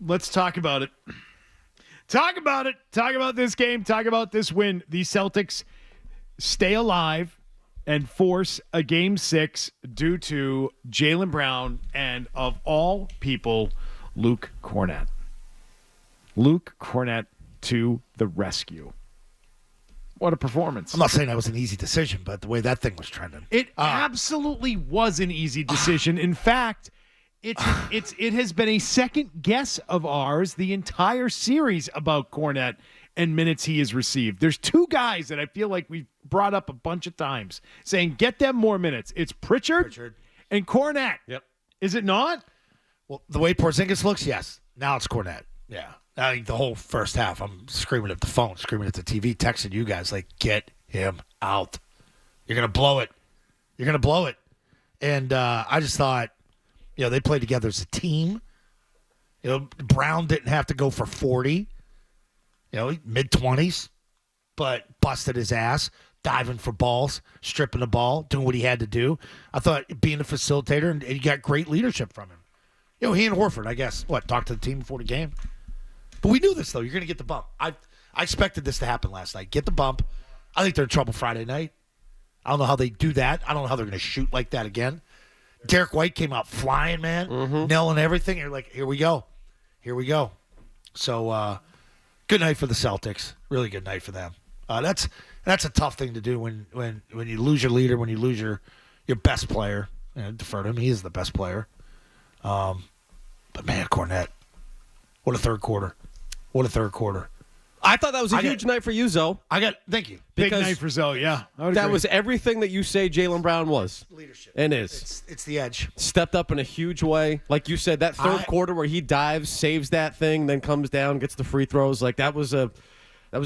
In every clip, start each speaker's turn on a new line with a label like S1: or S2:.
S1: let's talk about it. Talk about it. Talk about this game. Talk about this win. The Celtics stay alive and force a Game 6 due to Jaylen Brown and, of all people, Luke Kornet. Luke Kornet to the rescue. What a performance.
S2: I'm not saying that was an easy decision, but the way that thing was trending.
S1: It absolutely was an easy decision. In fact, it has been a second guess of ours the entire series about Kornet and minutes he has received. There's two guys that I feel like we've brought up a bunch of times saying, get them more minutes. It's Pritchard. And Kornet.
S3: Yep.
S1: Is it not?
S2: Well, the way Porzingis looks, yes. Now it's Kornet. Yeah. I think the whole first half, I'm screaming at the phone, screaming at the TV, texting you guys, like, get him out. You're going to blow it. You're going to blow it. And I just thought, they played together as a team. Brown didn't have to go for 40, mid-20s, but busted his ass, diving for balls, stripping the ball, doing what he had to do. I thought being a facilitator, and you got great leadership from him. He and Horford, I guess, talked to the team before the game. But we knew this, though. You're going to get the bump. I expected this to happen last night. Get the bump. I think they're in trouble Friday night. I don't know how they do that. I don't know how they're going to shoot like that again. Derrick White came out flying, man, nailing everything. You're like, here we go. Here we go. So, good night for the Celtics. Really good night for them. That's a tough thing to do when you lose your leader, when you lose your best player. Defer to him. He is the best player. But, man, Kornet, what a third quarter. What a third quarter.
S3: I thought that was a huge night for you, Zoe.
S2: Thank you.
S1: Big night for Zoe, yeah.
S3: That was everything that you say Jaylen Brown was.
S2: Leadership.
S3: And is.
S2: It's the edge.
S3: Stepped up in a huge way. Like you said, that third quarter where he dives, saves that thing, then comes down, gets the free throws. Like that was a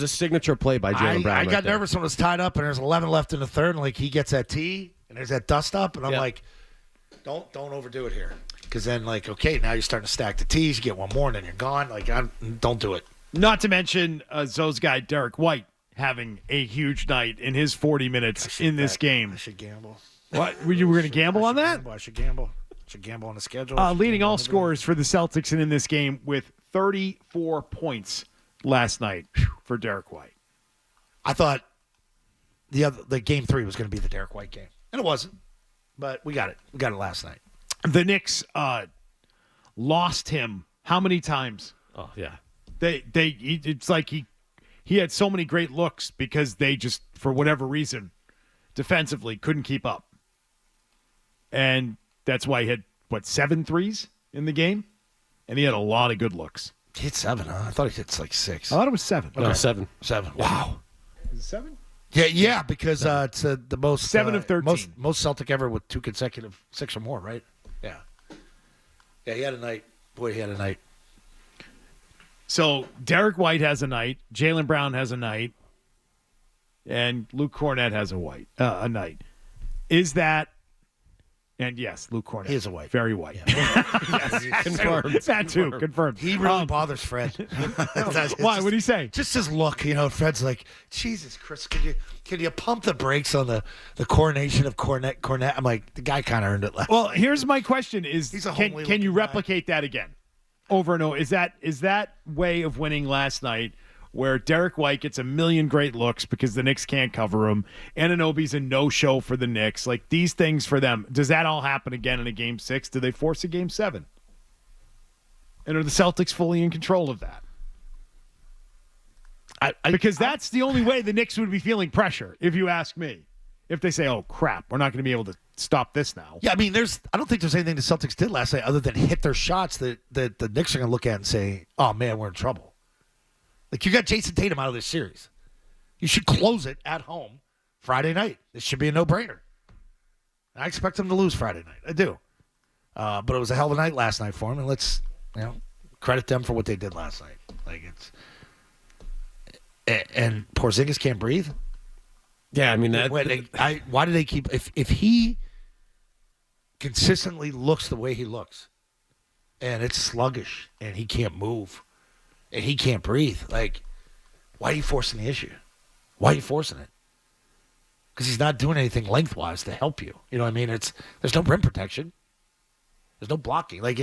S3: signature play by Jaylen Brown.
S2: I got nervous when it was tied up and there's 11 left in the third, and he gets that tee and there's that dust up, and I'm like, don't overdo it here. Because then, okay, now you're starting to stack the tees. You get one more, and then you're gone. Don't do it.
S1: Not to mention Zoe's guy, Derrick White, having a huge night in his 40 minutes in this game.
S2: I should gamble.
S1: What? You were going to gamble on that?
S2: I should gamble. On the schedule.
S1: Leading all scorers for the Celtics and in this game with 34 points last night for Derrick White.
S2: I thought the game 3 was going to be the Derrick White game. And it wasn't. But we got it. We got it last night.
S1: The Knicks lost him how many times?
S3: Oh, yeah.
S1: It's like he had so many great looks because they just, for whatever reason, defensively couldn't keep up. And that's why he had, 7 threes in the game? And he had a lot of good looks.
S2: He hit 7, huh? I thought he hit 6.
S1: I thought it was 7.
S3: Okay. No, 7.
S2: 7. Wow.
S1: Is it 7?
S2: Yeah, because it's the most
S1: 7 of 13.
S2: Most Celtic ever with 2 consecutive 6 or more, right? Yeah. Yeah, he had a night. Boy, he had a night.
S1: So Derrick White has a night, Jaylen Brown has a night, and Luke Kornet has a night. Is that? And yes, Luke Kornet.
S2: He is a white.
S1: Very white.
S2: Yeah.
S1: Yes, confirmed. That too, confirmed.
S2: He really bothers Fred.
S1: Why? What did he say?
S2: Just his look. Fred's like, Jesus Christ, can you pump the brakes on the coronation of Kornet? I'm like, the guy kind of earned it last.
S1: Well, here's my question: can you replicate that again, over and over? Is that way of winning last night, where Derrick White gets a million great looks because the Knicks can't cover him, Anunoby's a no-show for the Knicks, like these things for them? Does that all happen again in a Game 6? Do they force a Game 7? And are the Celtics fully in control of that? Because that's the only way the Knicks would be feeling pressure, if you ask me. If they say, oh, crap, we're not going to be able to stop this now.
S2: Yeah, I mean, I don't think there's anything the Celtics did last night other than hit their shots that the Knicks are going to look at and say, oh, man, we're in trouble. Like, you got Jason Tatum out of this series. You should close it at home Friday night. This should be a no-brainer. I expect them to lose Friday night. I do. But it was a hell of a night last night for them, and let's credit them for what they did last night. Like, and Porzingis can't breathe.
S3: Yeah, I mean that.
S2: Why do they keep if he consistently looks the way he looks, and it's sluggish, and he can't move, and he can't breathe? Like, why are you forcing the issue? Why are you forcing it? Because he's not doing anything lengthwise to help you. You know what I mean? There's no rim protection. There's no blocking. Like,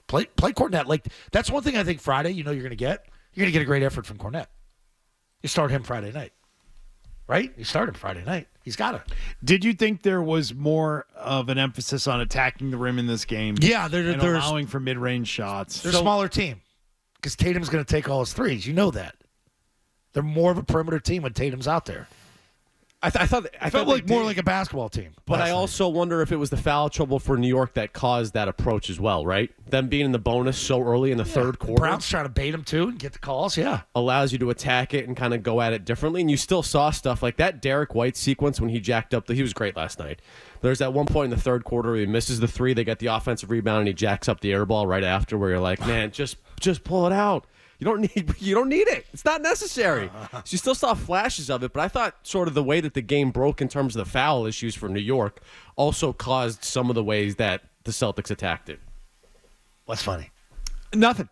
S2: Play Kornet. Like, that's one thing I think Friday, you're going to get. You're going to get a great effort from Kornet. You start him Friday night. Right? You start him Friday night. He's got it.
S1: Did you think there was more of an emphasis on attacking the rim in this game?
S2: Yeah,
S1: and allowing for mid-range shots.
S2: They're a smaller team because Tatum's going to take all his threes. You know that. They're more of a perimeter team when Tatum's out there.
S3: I thought
S2: more like a basketball team.
S3: But I also wonder if it was the foul trouble for New York that caused that approach as well, right? Them being in the bonus so early in the third quarter.
S2: Brown's trying to bait him too and get the calls, yeah.
S3: Allows you to attack it and kind of go at it differently. And you still saw stuff like that Derrick White sequence when he jacked up. He was great last night. There's that one point in the third quarter where he misses the three. They get the offensive rebound and he jacks up the air ball right after where you're like, man, just pull it out. You don't need it. It's not necessary. So you still saw flashes of it, but I thought sort of the way that the game broke in terms of the foul issues for New York also caused some of the ways that the Celtics attacked it.
S2: What's funny?
S1: Nothing.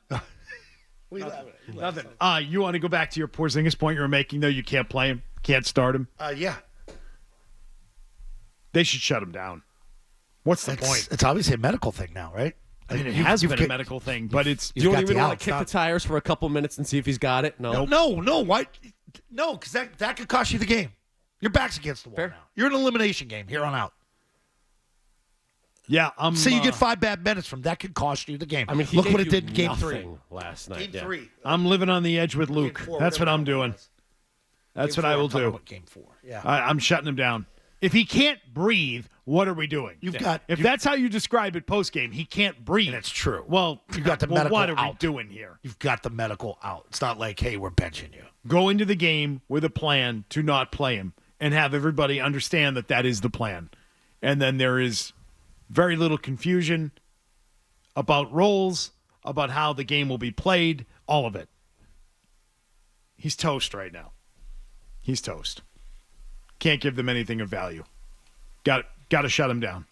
S1: Nothing. You want to go back to your Porzingis point you were making, though? You can't play him, can't start him.
S2: Yeah.
S1: They should shut him down. What's the point?
S2: It's obviously a medical thing now, right?
S1: I mean, it has been a medical thing, but it's...
S3: You don't even want to kick the tires for a couple minutes and see if he's got it? No.
S2: No. Why? No, because that could cost you the game. Your back's against the wall
S3: Fair.
S2: now. You're in an elimination game here on out.
S1: Yeah,
S2: So you get 5 bad minutes from that could cost you the game.
S3: I mean,
S2: look what it did in Game 3
S3: last night.
S2: Game 3.
S1: I'm living on the edge with Luke.
S2: Game 4,
S1: That's what I'm doing. That's what I will do.
S2: Game 4. Yeah.
S1: I'm shutting him down. If he can't breathe, what are we doing? If that's how you describe it post-game, he can't breathe.
S2: And it's true.
S1: Well,
S2: you've got the medical
S1: what are
S2: out.
S1: we doing here?
S2: You've got the medical out. It's not like, hey, we're benching you.
S1: Go into the game with a plan to not play him and have everybody understand that that is the plan. And then there is very little confusion about roles, about how the game will be played, all of it. He's toast right now. He's toast. Can't give them anything of value. Got to shut him down.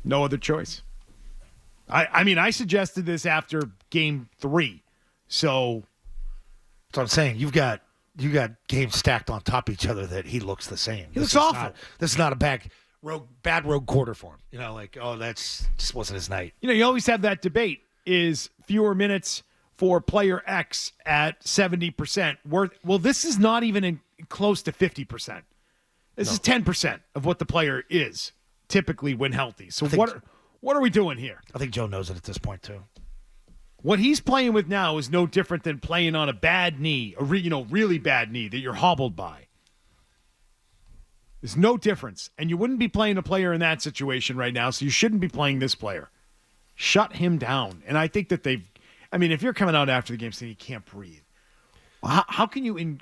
S1: No other choice. I mean, I suggested this after Game 3. So
S2: that's what I'm saying. You got games stacked on top of each other that he looks the same.
S1: He looks awful.
S2: This is not a bad rogue quarter for him. That's just wasn't his night.
S1: You always have that debate. Is fewer minutes for player X at 70% worth? Well, this is not even close to 50%. This is 10% of what the player is typically when healthy. So what are we doing here?
S2: I think Joe knows it at this point too.
S1: What he's playing with now is no different than playing on a bad knee, really bad knee that you're hobbled by. There's no difference. And you wouldn't be playing a player in that situation right now, so you shouldn't be playing this player. Shut him down. And I think that if you're coming out after the game saying he can't breathe, how can you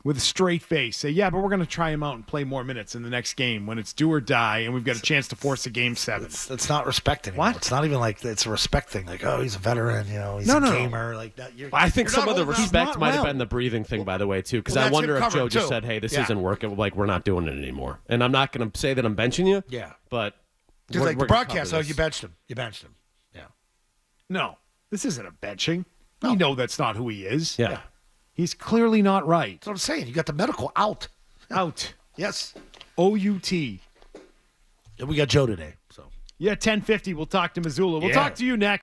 S1: with a straight face say, yeah, but we're going to try him out and play more minutes in the next game when it's do or die and we've got a chance to force a Game 7.
S2: It's not respect anymore.
S1: What?
S2: It's not even like it's a respect thing. Like, oh, he's a veteran, he's a gamer. Like that.
S3: I think some of the respect might have been the breathing thing, by the way, too, because I wonder if Joe just said, hey, this isn't working. Like, we're not doing it anymore. And I'm not going to say that I'm benching you.
S2: Yeah.
S3: But
S2: just like the broadcast, you benched him. You benched him. Yeah.
S1: No, this isn't a benching. No. We know that's not who he is.
S3: Yeah.
S1: He's clearly not right.
S2: That's what I'm saying. You got the medical out.
S1: Out.
S2: Yes.
S1: O-U-T.
S2: And we got Joe today. So.
S1: Yeah, 10:50. We'll talk to Missoula. We'll talk to you next.